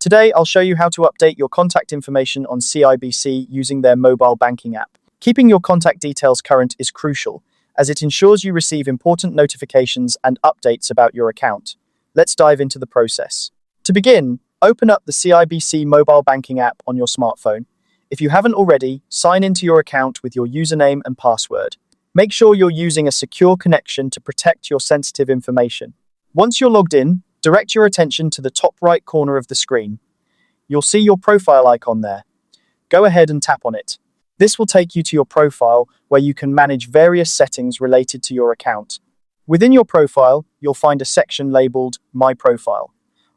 Today, I'll show you how to update your contact information on CIBC using their mobile banking app. Keeping your contact details current is crucial, as it ensures you receive important notifications and updates about your account. Let's dive into the process. To begin, open up the CIBC mobile banking app on your smartphone. If you haven't already, sign into your account with your username and password. Make sure you're using a secure connection to protect your sensitive information. Once you're logged in, direct your attention to the top right corner of the screen. You'll see your profile icon there. Go ahead and tap on it. This will take you to your profile, where you can manage various settings related to your account. Within your profile, you'll find a section labeled My Profile.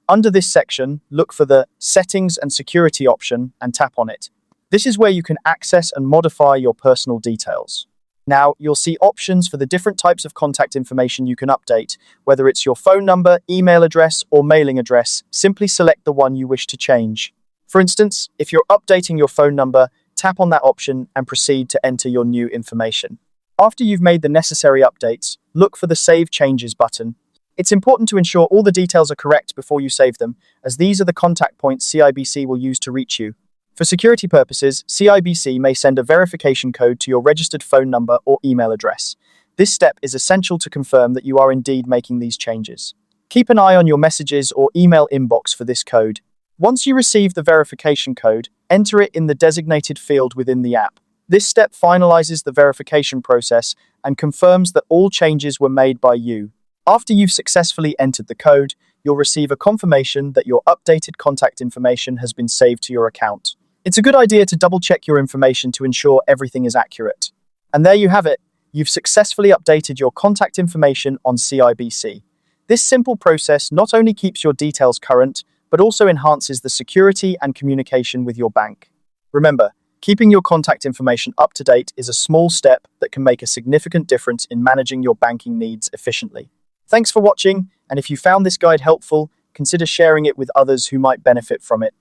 Under this section, look for the Settings and Security option and tap on it. This is where you can access and modify your personal details. Now, you'll see options for the different types of contact information you can update. Whether it's your phone number, email address, or mailing address, simply select the one you wish to change. For instance, if you're updating your phone number, tap on that option and proceed to enter your new information. After you've made the necessary updates, look for the Save Changes button. It's important to ensure all the details are correct before you save them, as these are the contact points CIBC will use to reach you. For security purposes, CIBC may send a verification code to your registered phone number or email address. This step is essential to confirm that you are indeed making these changes. Keep an eye on your messages or email inbox for this code. Once you receive the verification code, enter it in the designated field within the app. This step finalizes the verification process and confirms that all changes were made by you. After you've successfully entered the code, you'll receive a confirmation that your updated contact information has been saved to your account. It's a good idea to double-check your information to ensure everything is accurate. And there you have it. You've successfully updated your contact information on CIBC. This simple process not only keeps your details current, but also enhances the security and communication with your bank. Remember, keeping your contact information up to date is a small step that can make a significant difference in managing your banking needs efficiently. Thanks for watching, and if you found this guide helpful, consider sharing it with others who might benefit from it.